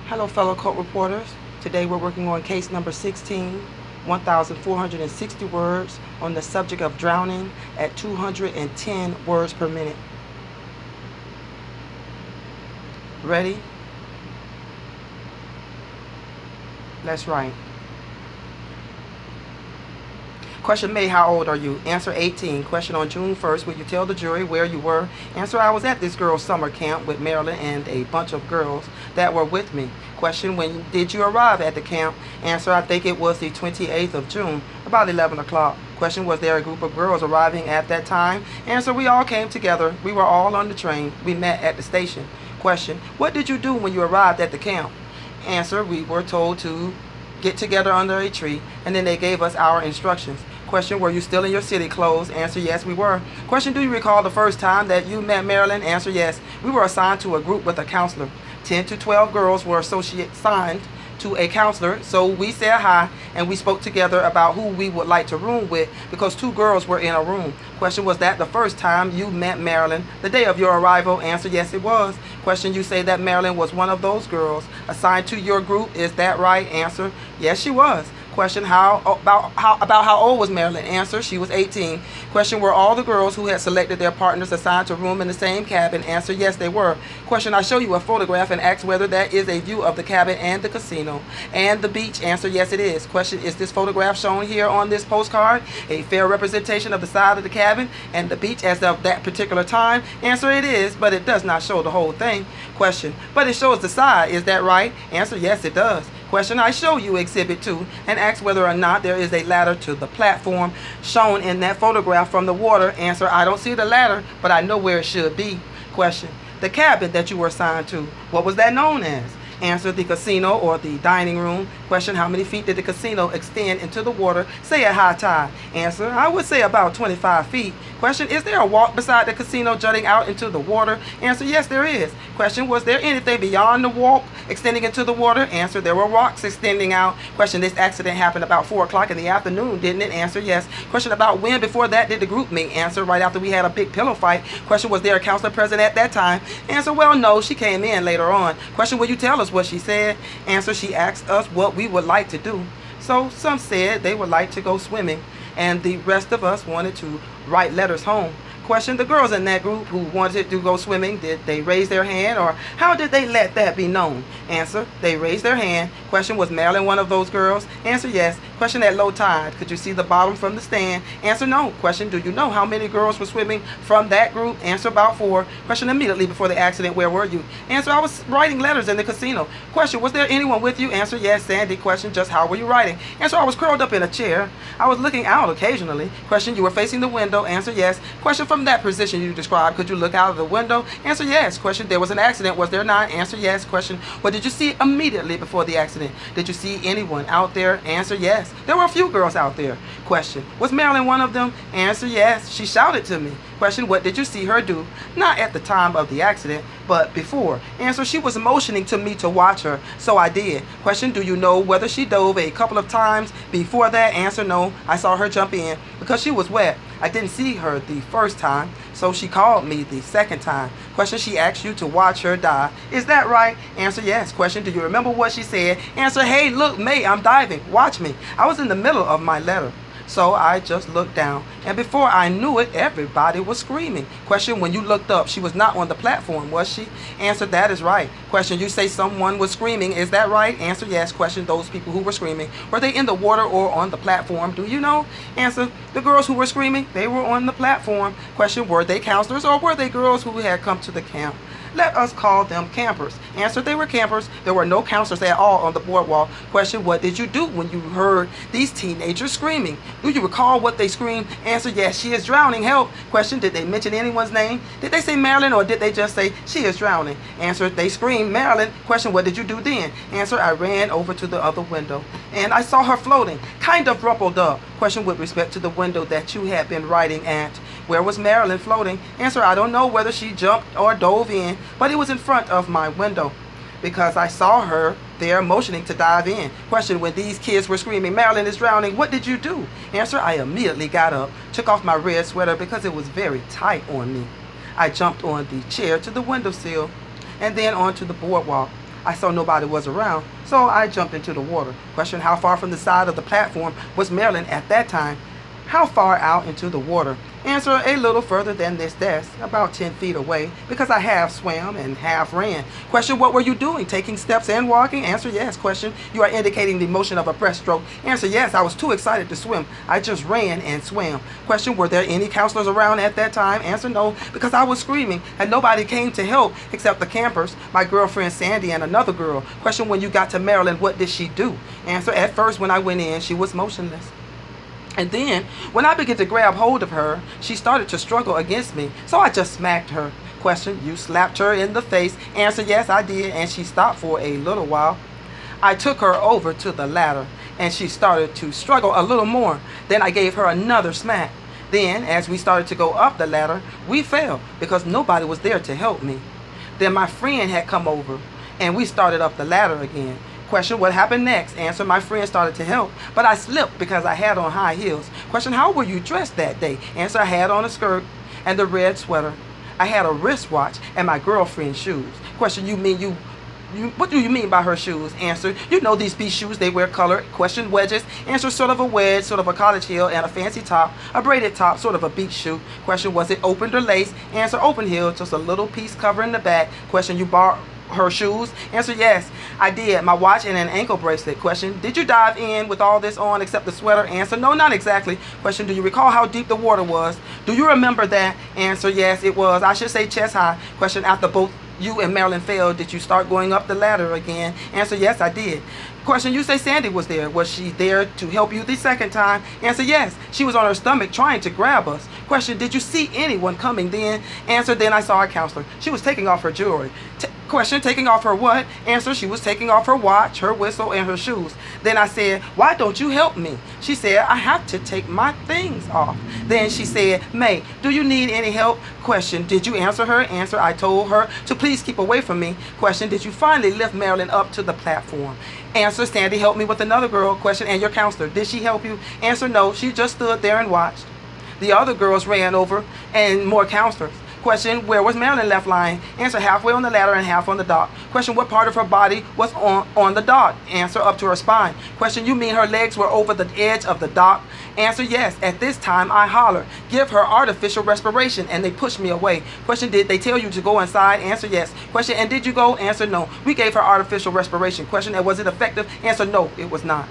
Hello fellow court reporters. Today we're working on case number 16, 1,460 words on the subject of drowning at 210 words per minute. Ready? Let's write. Question made, how old are you? Answer, 18. Question, on June 1st, will you tell the jury where you were? Answer, I was at this girl's summer camp with Marilyn and a bunch of girls that were with me. Question, when did you arrive at the camp? Answer, I think it was the 28th of June, about 11 o'clock. Question, was there a group of girls arriving at that time? Answer, we all came together. We were all on the train. We met at the station. Question, what did you do when you arrived at the camp? Answer, we were told to get together under a tree, and then they gave us our instructions. Question, were you still in your city clothes? Answer, yes, we were. Question, do you recall the first time that you met Marilyn? Answer, yes. We were assigned to a group with a counselor. 10 to 12 girls were assigned to a counselor, so we said hi and we spoke together about who we would like to room with because 2 girls were in a room. Question, was that the first time you met Marilyn the day of your arrival? Answer, yes, it was. Question, you say that Marilyn was one of those girls assigned to your group, is that right? Answer, yes, she was. Question, about how old was Marilyn? Answer, she was 18. Question, were all the girls who had selected their partners assigned to room in the same cabin? Answer, yes, they were. Question, I show you a photograph and ask whether that is a view of the cabin and the casino and the beach. Answer, yes, it is. Question, is this photograph shown here on this postcard a fair representation of the side of the cabin and the beach as of that particular time? Answer, it is, but it does not show the whole thing. Question, but it shows the side, is that right? Answer, yes, it does. Question, I show you Exhibit 2 and ask whether or not there is a ladder to the platform shown in that photograph from the water. Answer, I don't see the ladder, but I know where it should be. Question, the cabin that you were assigned to, what was that known as? Answer, the casino or the dining room. Question, how many feet did the casino extend into the water, say at high tide? Answer, I would say about 25 feet. Question, is there a walk beside the casino jutting out into the water? Answer, yes, there is. Question, was there anything beyond the walk extending into the water? Answer, there were rocks extending out. Question, this accident happened about 4 o'clock in the afternoon, didn't it? Answer, yes. Question, about when before that did the group meet? Answer, right after we had a big pillow fight. Question, was there a counselor present at that time? Answer, well, no, she came in later on. Question, will you tell us what she said? Answer, she asked us what we would like to do. So some said they would like to go swimming, and the rest of us wanted to write letters home. Question, the girls in that group who wanted to go swimming, did they raise their hand or how did they let that be known? Answer, they raised their hand. Question, was Marilyn one of those girls? Answer, yes. Question, at low tide, could you see the bottom from the stand? Answer, no. Question, do you know how many girls were swimming from that group? Answer, about 4. Question, immediately before the accident, where were you? Answer, I was writing letters in the casino. Question, was there anyone with you? Answer, yes. Sandy. Question, just how were you writing? Answer, I was curled up in a chair. I was looking out occasionally. Question, you were facing the window. Answer, yes. Question, from that position you described, could you look out of the window? Answer, yes. Question, there was an accident, was there not? Answer, yes. Question, what did you see immediately before the accident? Did you see anyone out there? Answer, yes. There were a few girls out there. Question, was Marilyn one of them? Answer, yes. She shouted to me. Question, what did you see her do? Not at the time of the accident, but before. Answer, she was motioning to me to watch her, so I did. Question, do you know whether she dove a couple of times before that? Answer, no. I saw her jump in because she was wet. I didn't see her the first time, so she called me the second time. Question, she asked you to watch her die. Is that right? Answer, yes. Question, do you remember what she said? Answer, hey, look, May, I'm diving. Watch me. I was in the middle of my letter, so I just looked down, and before I knew it, everybody was screaming. Question, when you looked up, she was not on the platform, was she? Answer, that is right. Question, you say someone was screaming, is that right? Answer, yes. Question, those people who were screaming, were they in the water or on the platform? Do you know? Answer, the girls who were screaming, they were on the platform. Question, were they counselors or were they girls who had come to the camp? Let us call them campers. Answer, they were campers. There were no counselors at all on the boardwalk. Question, what did you do when you heard these teenagers screaming? Do you recall what they screamed? Answer, yes, she is drowning, help. Question, did they mention anyone's name? Did they say Marilyn or did they just say she is drowning? Answer, they screamed Marilyn. Question, what did you do then? Answer, I ran over to the other window and I saw her floating, kind of rumpled up. Question, with respect to the window that you had been writing at, where was Marilyn floating? Answer, I don't know whether she jumped or dove in, but it was in front of my window because I saw her there motioning to dive in. Question, when these kids were screaming, Marilyn is drowning, what did you do? Answer, I immediately got up, took off my red sweater because it was very tight on me. I jumped on the chair to the windowsill and then onto the boardwalk. I saw nobody was around, so I jumped into the water. Question, how far from the side of the platform was Marilyn at that time? How far out into the water? Answer, a little further than this desk, about 10 feet away, because I half swam and half ran. Question, what were you doing? Taking steps and walking? Answer, yes. Question, you are indicating the motion of a breaststroke. Answer, yes, I was too excited to swim. I just ran and swam. Question, were there any counselors around at that time? Answer, no, because I was screaming and nobody came to help except the campers, my girlfriend Sandy and another girl. Question, when you got to Maryland, what did she do? Answer, at first when I went in, she was motionless. And then, when I began to grab hold of her, she started to struggle against me, so I just smacked her. Question, you slapped her in the face? Answer, yes, I did, and she stopped for a little while. I took her over to the ladder, and she started to struggle a little more. Then I gave her another smack. Then, as we started to go up the ladder, we fell, because nobody was there to help me. Then my friend had come over, and we started up the ladder again. Question, what happened next? Answer, my friend started to help, but I slipped because I had on high heels. Question, how were you dressed that day? Answer, I had on a skirt and the red sweater. I had a wristwatch and my girlfriend's shoes. Question, what do you mean by her shoes? Answer, you know these beach shoes, they wear color. Question, wedges. Answer, sort of a wedge, sort of a college heel and a fancy top, a braided top, sort of a beach shoe. Question, was it opened or laced? Answer, open heel, just a little piece covering the back. Question, you bought her shoes? Answer, yes, I did. My watch and an ankle bracelet. Question, did you dive in with all this on except the sweater? Answer, no, not exactly. Question, do you recall how deep the water was? Do you remember that? Answer, yes, it was. I should say chest high. Question, after both you and Marilyn failed, did you start going up the ladder again? Answer, yes, I did. Question, you say Sandy was there. Was she there to help you the second time? Answer, yes. She was on her stomach trying to grab us. Question, did you see anyone coming then? Answer, then I saw a counselor. She was taking off her jewelry. Question, taking off her what? Answer, she was taking off her watch, her whistle, and her shoes. Then I said, why don't you help me? She said, I have to take my things off. Then she said, May, do you need any help? Question, did you answer her? Answer, I told her to please keep away from me. Question, did you finally lift Marilyn up to the platform? Answer, Sandy helped me with another girl. Question, and your counselor, did she help you? Answer, no, she just stood there and watched. The other girls ran over and more counselors. Question, where was Marilyn left lying? Answer, halfway on the ladder and half on the dock. Question, what part of her body was on the dock? Answer, up to her spine. Question, you mean her legs were over the edge of the dock? Answer, yes. At this time, I hollered, give her artificial respiration, and they pushed me away. Question, did they tell you to go inside? Answer, yes. Question, and did you go? Answer, no. We gave her artificial respiration. Question, and was it effective? Answer, no, it was not.